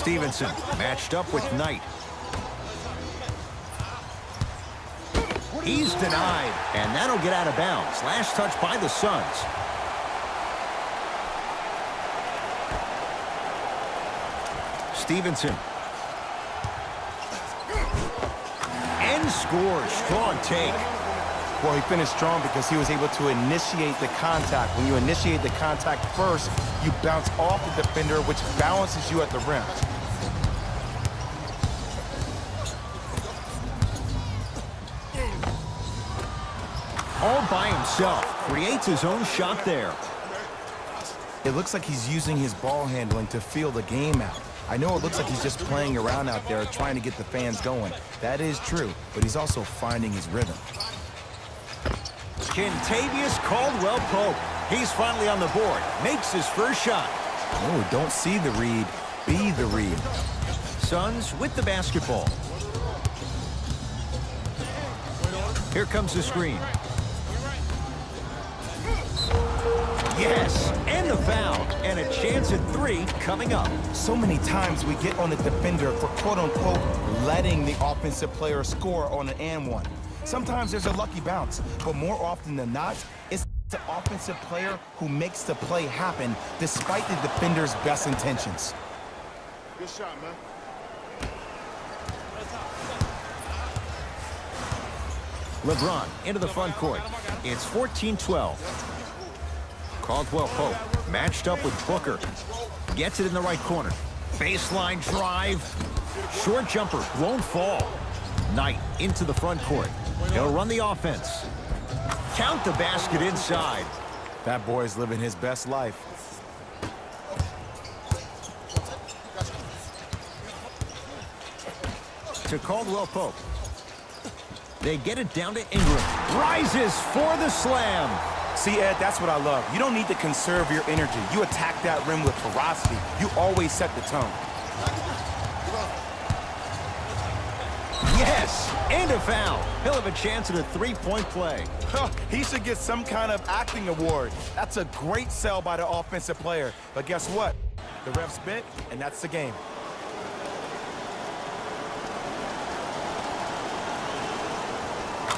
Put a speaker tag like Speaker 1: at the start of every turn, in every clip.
Speaker 1: Stevenson matched up with Knight. He's denied, and that'll get out of bounds. Last touch by the Suns. Stevenson. And scores. Strong take.
Speaker 2: Well, he finished strong because he was able to initiate the contact. When you initiate the contact first, you bounce off the defender, which balances you at the rim.
Speaker 1: All by himself. Creates his own shot there.
Speaker 2: It looks like he's using his ball handling to feel the game out. I know it looks like he's just playing around out there trying to get the fans going. That is true, but he's also finding his rhythm.
Speaker 1: Kentavious Caldwell-Pope. He's finally on the board. Makes his first shot.
Speaker 2: No, don't see the read. Be the read.
Speaker 1: Suns with the basketball. Here comes the screen. Yes, and the foul. And a chance at three coming up.
Speaker 2: So many times we get on the defender for quote-unquote letting the offensive player score on an and one. Sometimes there's a lucky bounce, but more often than not, it's the offensive player who makes the play happen despite the defender's best intentions.
Speaker 3: Good shot, man.
Speaker 1: LeBron into the front court. It's 14-12. Caldwell-Pope matched up with Booker. Gets it in the right corner. Baseline drive. Short jumper won't fall. Knight into the front court. He'll run the offense. Count the basket inside.
Speaker 2: That boy's living his best life.
Speaker 1: To Caldwell-Pope. They get it down to Ingram. Rises for the slam.
Speaker 2: See, Ed, that's what I love. You don't need to conserve your energy. You attack that rim with ferocity. You always set the tone.
Speaker 1: Yes, and a foul. He'll have a chance at a three-point play.
Speaker 2: He should get some kind of acting award. That's a great sell by the offensive player. But guess what? The ref's bit, and that's the game.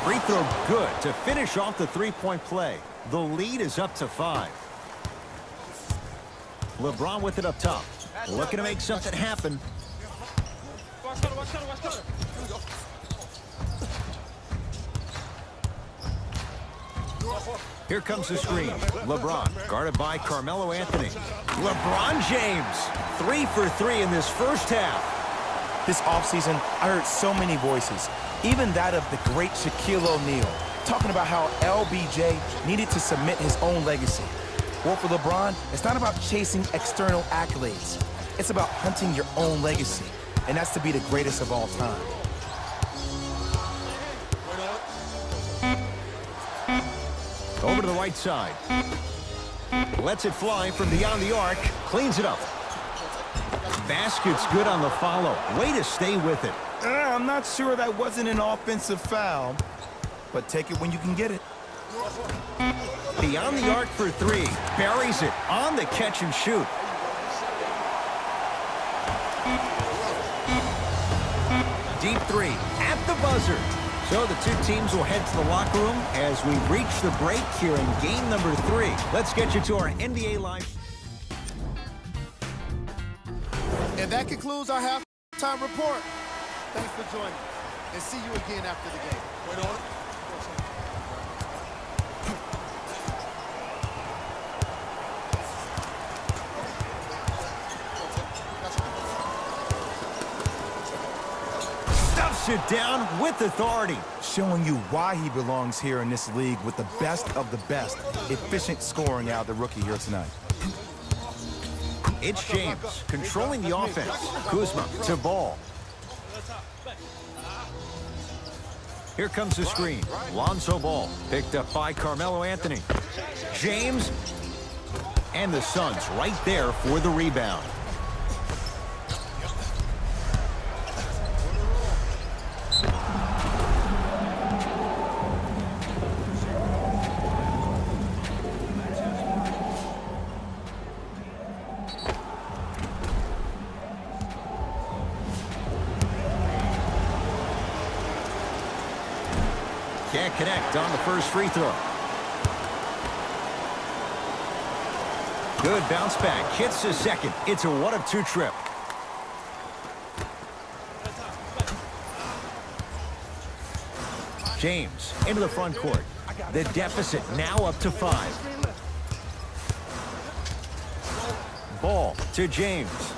Speaker 1: Free throw good to finish off the three-point play. The lead is up to 5. LeBron with it up top. Looking to make something happen. Here comes the screen. LeBron guarded by Carmelo Anthony. LeBron James, 3 for 3 in this first half.
Speaker 2: This offseason, I heard so many voices, even that of the great Shaquille O'Neal, talking about how LBJ needed to submit his own legacy. Well, for LeBron, it's not about chasing external accolades. It's about hunting your own legacy, and that's to be the greatest of all time.
Speaker 1: Over to the right side. Lets it fly from beyond the arc. Cleans it up. Basket's good on the follow. Way to stay with it.
Speaker 2: I'm not sure that wasn't an offensive foul, but take it when you can get it.
Speaker 1: Beyond the arc for 3. Buries it on the catch and shoot. Deep 3 at the buzzer. So the two teams will head to the locker room as we reach the break here in game number 3. Let's get you to our NBA Live.
Speaker 3: And that concludes our halftime report. Thanks for joining, and see you again after the game. Wait on it.
Speaker 1: Stuffs it down with authority.
Speaker 2: Showing you why he belongs here in this league with the best of the best. Efficient scoring out of the rookie here tonight.
Speaker 1: It's James controlling the offense. Kuzma to Ball. Here comes the screen. Lonzo Ball picked up by Carmelo Anthony. James and the Suns right there for the rebound. can't connect on the first free throw. Good bounce back. Hits the second. It's a 1 of 2 trip. James into the front court. The deficit now up to 5. Ball to James.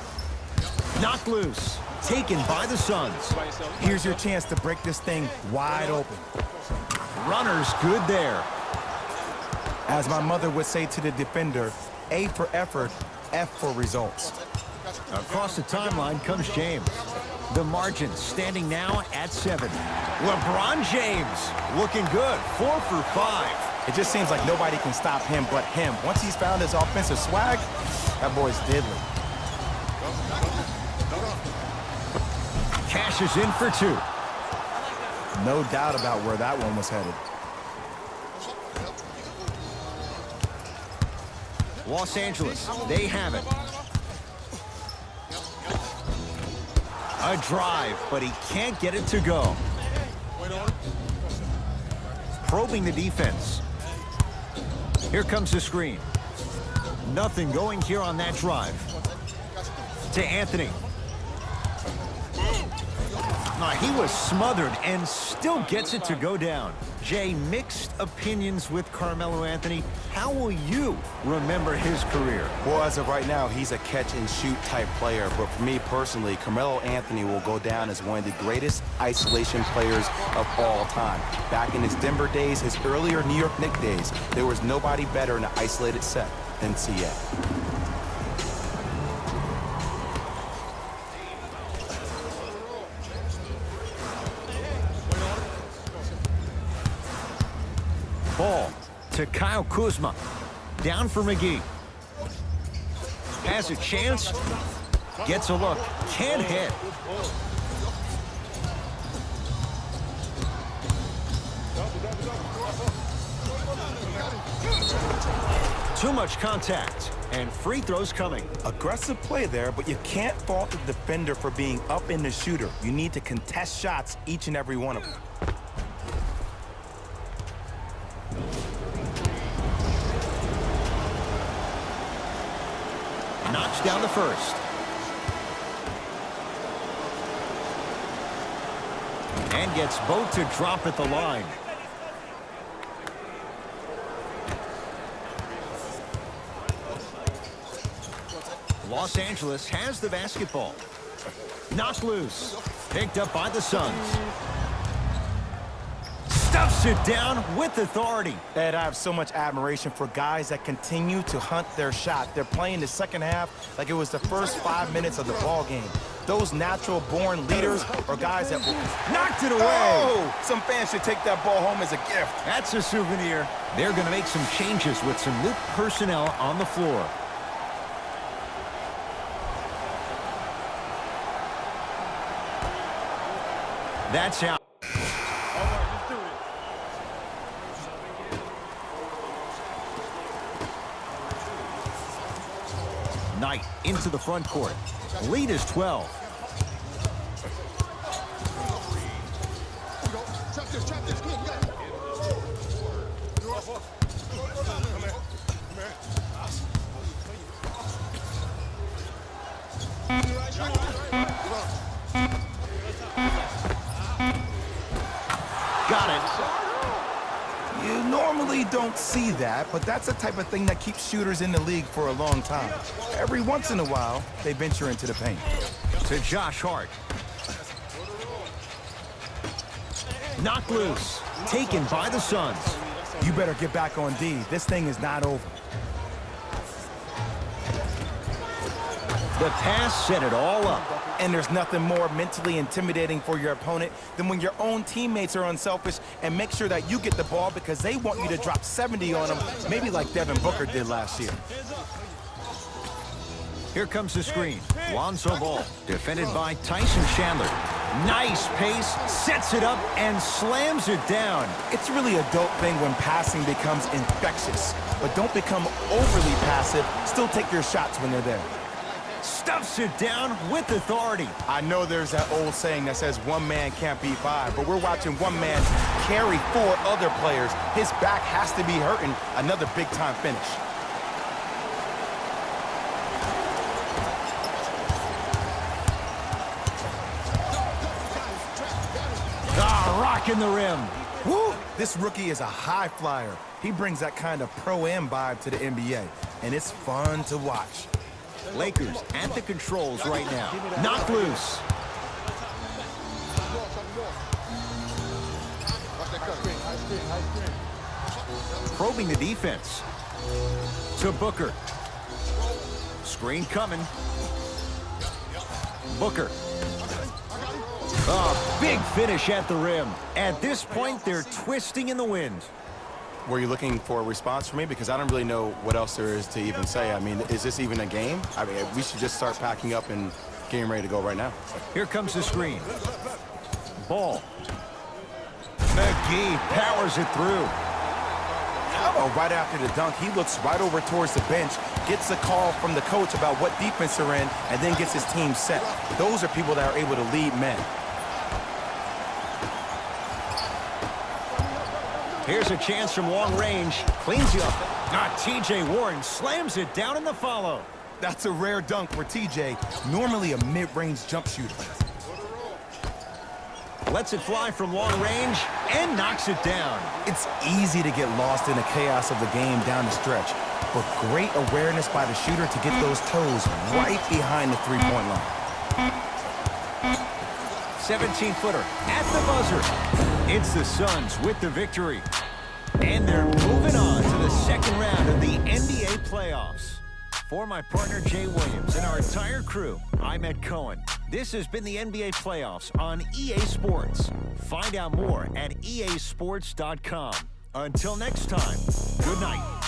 Speaker 1: Knocked loose. Taken by the Suns.
Speaker 2: Here's your chance to break this thing wide open.
Speaker 1: Runner's good there.
Speaker 2: As my mother would say to the defender, A for effort, F for results.
Speaker 1: Across the timeline comes James. The margin standing now at 7. LeBron James looking good. 4 for 5.
Speaker 2: It just seems like nobody can stop him but him. Once he's found his offensive swag, that boy's deadly.
Speaker 1: Cashes in for 2.
Speaker 2: No doubt about where that one was headed.
Speaker 1: Los Angeles, they have it. A drive, but he can't get it to go. Probing the defense. Here comes the screen. Nothing going here on that drive. To Anthony. He was smothered and still gets it to go down. Jay, mixed opinions with Carmelo Anthony. How will you remember his career?
Speaker 2: Well, as of right now, he's a catch-and-shoot type player. But for me personally, Carmelo Anthony will go down as one of the greatest isolation players of all time. Back in his Denver days, his earlier New York Knicks days, there was nobody better in an isolated set than CA.
Speaker 1: Ball to Kyle Kuzma. Down for McGee. Has a chance. Gets a look. Can't hit. Too much contact. And free throws coming.
Speaker 2: Aggressive play there, but you can't fault the defender for being up in the shooter. You need to contest shots, each and every one of them.
Speaker 1: Knocks down the first. And gets both to drop at the line. Los Angeles has the basketball. Knocked loose. Picked up by the Suns. Stuffs it down with authority.
Speaker 2: Ed, I have so much admiration for guys that continue to hunt their shot. They're playing the second half like it was the first 5 minutes of the ball game. Those natural-born leaders are guys that will...
Speaker 1: Knocked it away.
Speaker 2: Oh! Some fans should take that ball home as a gift.
Speaker 1: That's a souvenir. They're going to make some changes with some new personnel on the floor. That's out. Knight into the front court. Lead is 12. Got it.
Speaker 2: You normally don't see that, but that's the type of thing that keeps shooters in the league for a long time. Every once in a while, they venture into the paint.
Speaker 1: To Josh Hart. Knocked loose. Taken by the Suns.
Speaker 2: You better get back on D. This thing is not over.
Speaker 1: The pass set it all up.
Speaker 2: And there's nothing more mentally intimidating for your opponent than when your own teammates are unselfish and make sure that you get the ball because they want you to drop 70 on them, maybe like Devin Booker did last year.
Speaker 1: Here comes the screen. Lonzo Ball, defended by Tyson Chandler. Nice pace, sets it up, and slams it down.
Speaker 2: It's really a dope thing when passing becomes infectious. But don't become overly passive. Still take your shots when they're there.
Speaker 1: Stuffs it down with authority.
Speaker 2: I know there's that old saying that says one man can't beat five, but we're watching one man carry four other players. His back has to be hurting. Another big-time finish.
Speaker 1: Rocking the rim.
Speaker 2: Woo! This rookie is a high flyer. He brings that kind of pro-am vibe to the NBA, and it's fun to watch.
Speaker 1: Lakers at the controls right now. Knocked loose. Probing the defense. To Booker. Screen coming. Booker. Oh, big finish at the rim. At this point, they're twisting in the wind.
Speaker 2: Were you looking for a response from me? Because I don't really know what else there is to even say. I mean, is this even a game? I mean, we should just start packing up and getting ready to go right now.
Speaker 1: Here comes the screen. Ball. McGee powers it through.
Speaker 2: Oh, right after the dunk, he looks right over towards the bench, gets a call from the coach about what defense they're in, and then gets his team set. Those are people that are able to lead men.
Speaker 1: Here's a chance from long range. Cleans you up. T.J. Warren slams it down in the follow.
Speaker 2: That's a rare dunk for TJ, normally a mid-range jump shooter.
Speaker 1: Lets it fly from long range and knocks it down.
Speaker 2: It's easy to get lost in the chaos of the game down the stretch, but great awareness by the shooter to get those toes right behind the three-point line.
Speaker 1: 17-footer at the buzzer. It's the Suns with the victory. And they're moving on to the second round of the NBA playoffs. For my partner, Jay Williams, and our entire crew, I'm Ed Cohen. This has been the NBA playoffs on EA Sports. Find out more at easports.com. Until next time, good night.